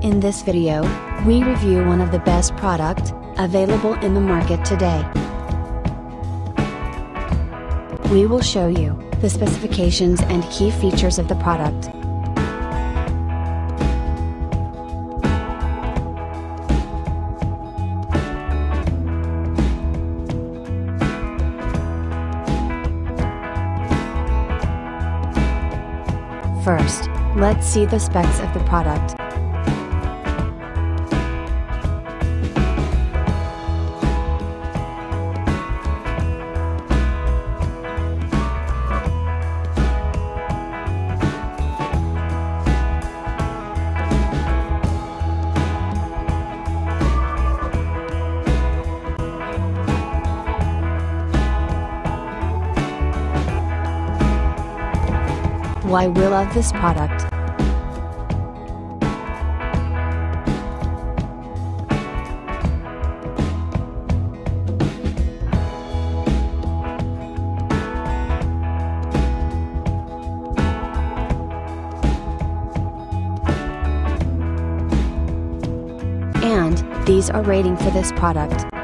In this video, we review one of the best product available in the market today. We will show you the specifications and key features of the product. First, let's see the specs of the product. Why we love this product. And these are rating for this product.